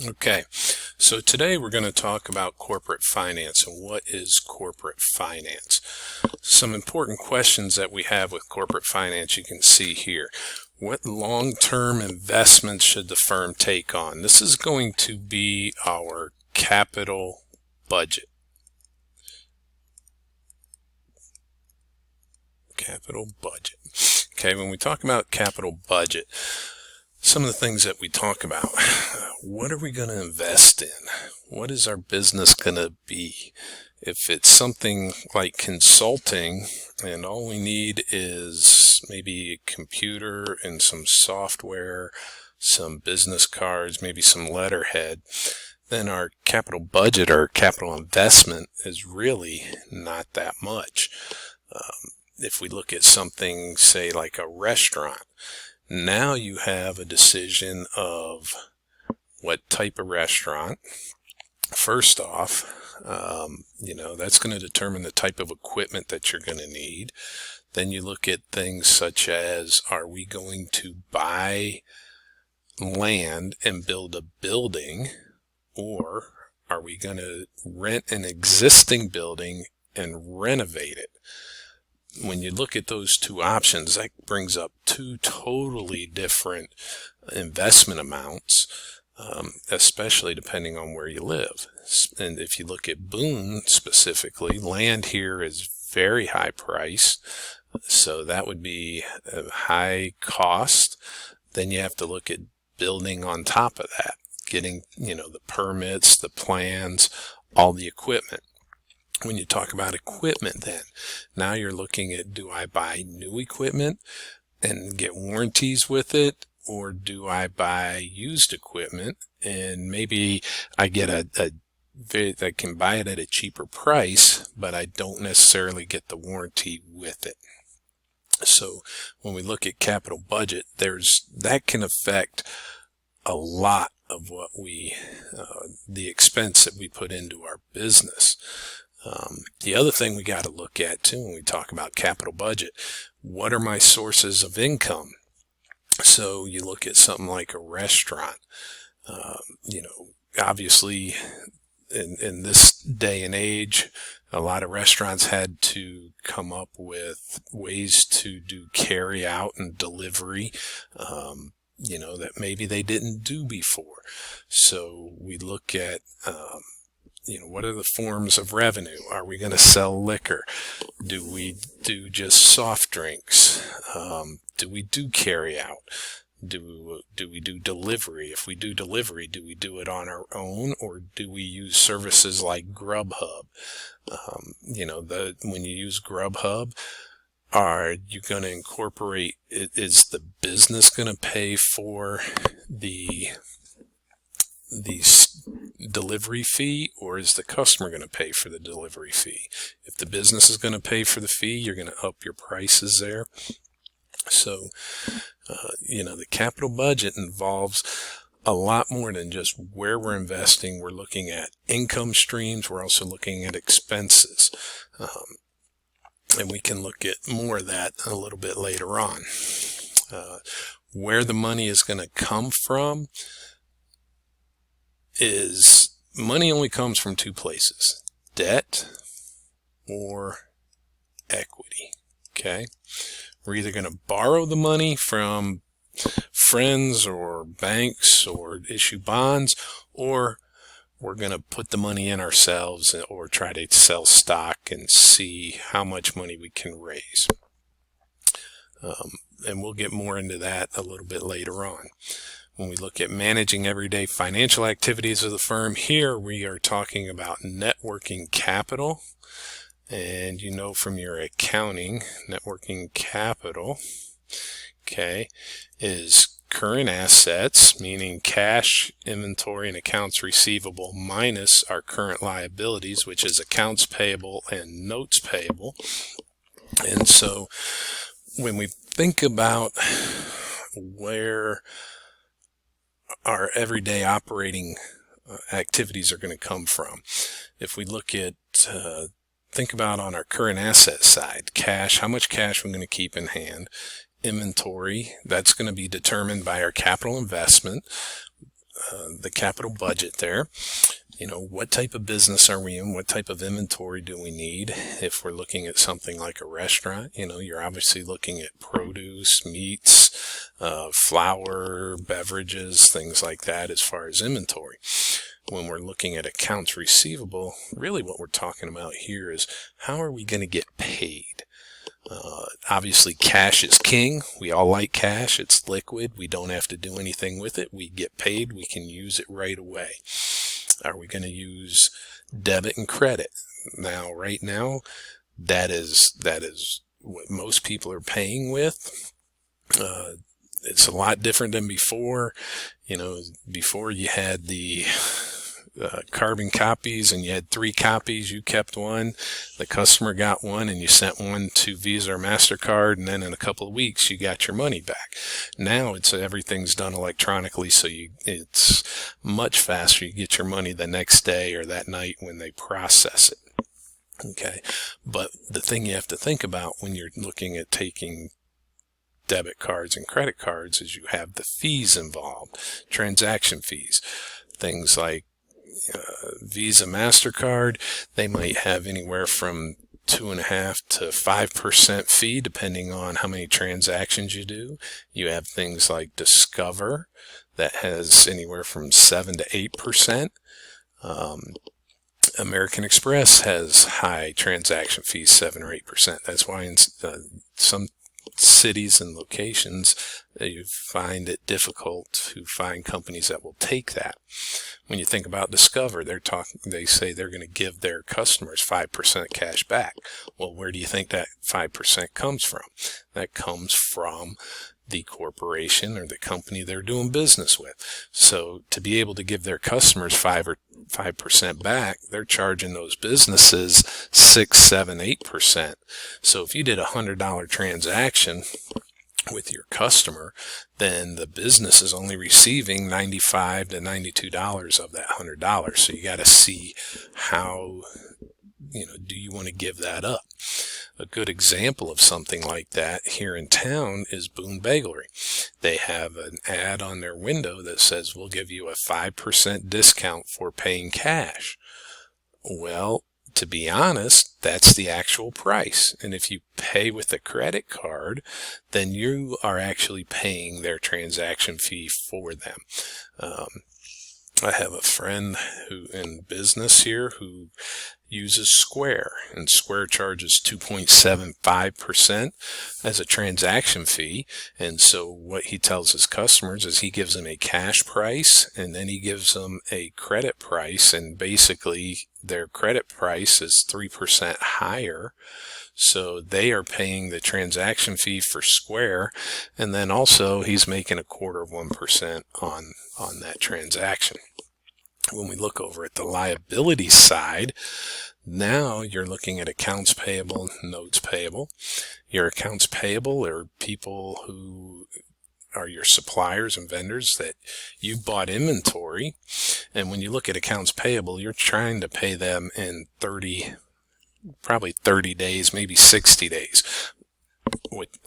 Okay, so today we're going to talk about corporate finance and what is corporate finance. Some important questions that we have with corporate finance you can see here. What long-term investments should the firm take on? This is going to be our capital budget. Capital budget. Okay, when we talk about capital budget, some of the things that we talk about, what are we going to invest in? What is our business going to be? If it's something like consulting and all we need is maybe a computer and some software, some business cards, maybe some letterhead, then our capital budget or capital investment is really not that much. If we look at something, say, like a restaurant, now you have a decision of what type of restaurant. First off, that's going to determine the type of equipment that you're going to need. Then you look at things such as, are we going to buy land and build a building, or are we going to rent an existing building and renovate it? When you look at those two options, that brings up two totally different investment amounts, especially depending on where you live. And if you look at Boone specifically, land here is very high price, so that would be a high cost. Then you have to look at building on top of that, getting, the permits, the plans, all the equipment. When you talk about equipment, then now you're looking at, do I buy new equipment and get warranties with it, or do I buy used equipment and maybe I get I can buy it at a cheaper price, but I don't necessarily get the warranty with it. So when we look at capital budget, that can affect a lot of what the expense that we put into our business. The other thing we got to look at too when we talk about capital budget, what are my sources of income? So you look at something like a restaurant. Obviously in this day and age, a lot of restaurants had to come up with ways to do carry out and delivery, that maybe they didn't do before. So we look at, what are the forms of revenue? Are we going to sell liquor? Do we do just soft drinks? Do we do carry out? Do we do delivery? If we do delivery, do we do it on our own, or do we use services like Grubhub? When you use Grubhub, are you going to incorporate, is the business going to pay for the delivery fee, or is the customer going to pay for the delivery fee? If the business is going to pay for the fee, you're going to up your prices there. So, the capital budget involves a lot more than just where we're investing. We're looking at income streams. We're also looking at expenses. And we can look at more of that a little bit later on. Where the money is going to come from is money only comes from two places: debt or equity. Okay? We're either going to borrow the money from friends or banks or issue bonds, or we're going to put the money in ourselves or try to sell stock and see how much money we can raise. And we'll get more into that a little bit later on. When we look at managing everyday financial activities of the firm, here we are talking about net working capital. And from your accounting, net working capital, is current assets, meaning cash, inventory, and accounts receivable, minus our current liabilities, which is accounts payable and notes payable. And so when we think about where our everyday operating activities are going to come from, if we look at think about on our current asset side, cash, how much cash we're going to keep in hand. Inventory, that's going to be determined by our capital investment. the capital budget there. What type of business are we in? What type of inventory do we need? If we're looking at something like a restaurant, you're obviously looking at produce, meats, flour, beverages, things like that as far as inventory. When we're looking at accounts receivable, really what we're talking about here is how are we going to get paid? Obviously, cash is king. We all like cash. It's liquid. We don't have to do anything with it. We get paid. We can use it right away. Are we going to use debit and credit? Now, right now, that is what most people are paying with. It's a lot different than before. Before you had the carbon copies and you had 3 copies, you kept one, the customer got one, and you sent one to Visa or MasterCard, and then in a couple of weeks you got your money back. Now everything's done electronically, so it's much faster. You get your money the next day or that night when they process it. Okay, but the thing you have to think about when you're looking at taking debit cards and credit cards is you have the fees involved, transaction fees, things like Visa, MasterCard. They might have anywhere from 2.5% to 5% fee depending on how many transactions you do. You have things like Discover that has anywhere from 7 to 8%. American Express has high transaction fees, 7 or 8%. That's why in some cities and locations you find it difficult to find companies that will take that. When you think about Discover, they say they're going to give their customers 5% cash back. Well, where do you think that 5% comes from? That comes from the corporation or the company they're doing business with. So to be able to give their customers 5% back, they're charging those businesses 6, 7, 8%. So if you did a $100 transaction with your customer, then the business is only receiving $95 to $92 of that $100. So you got to see how, do you want to give that up? A good example of something like that here in town is Boone Bakery. They have an ad on their window that says, we'll give you a 5% discount for paying cash. Well, to be honest, that's the actual price. And if you pay with a credit card, then you are actually paying their transaction fee for them. I have a friend who in business here who uses Square, and Square charges 2.75% as a transaction fee. And so what he tells his customers is he gives them a cash price and then he gives them a credit price, and basically their credit price is 3% higher. So they are paying the transaction fee for Square, and then also he's making 0.25% on that transaction. When we look over at the liability side, now you're looking at accounts payable, notes payable. Your accounts payable are people who are your suppliers and vendors that you bought inventory. And when you look at accounts payable, you're trying to pay them in probably 30 days, maybe 60 days.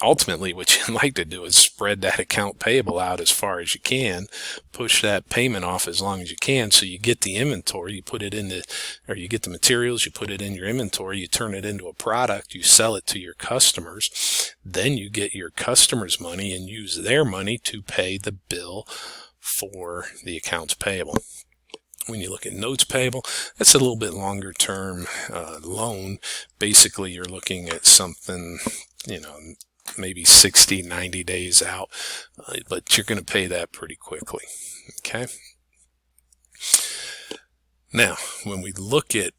Ultimately, what you'd like to do is spread that account payable out as far as you can, push that payment off as long as you can, so you get the inventory, you get the materials, you put it in your inventory, you turn it into a product, you sell it to your customers, then you get your customers' money and use their money to pay the bill for the accounts payable. When you look at notes payable, that's a little bit longer term loan. Basically, you're looking at something, maybe 60, 90 days out, but you're going to pay that pretty quickly. Okay. Now, when we look at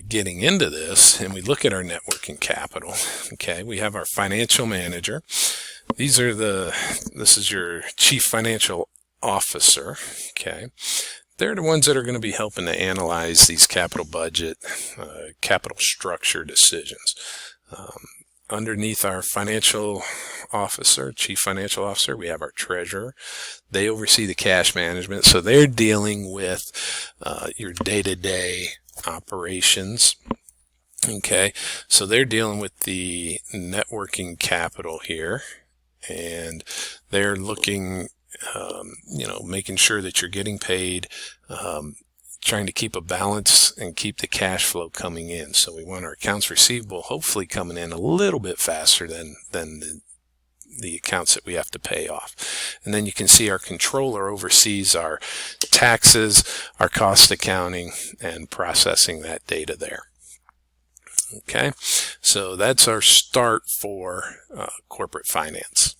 getting into this and we look at our net working capital, okay, we have our financial manager. This is your chief financial officer. Okay. They're the ones that are going to be helping to analyze these capital budget, capital structure decisions. Underneath our financial officer, chief financial officer, we have our treasurer. They oversee the cash management, so they're dealing with your day-to-day operations. Okay, so they're dealing with the net working capital here, and they're looking making sure that you're getting paid, trying to keep a balance and keep the cash flow coming in. So we want our accounts receivable hopefully coming in a little bit faster than the accounts that we have to pay off. And then you can see our controller oversees our taxes, our cost accounting, and processing that data there. Okay, so that's our start for corporate finance.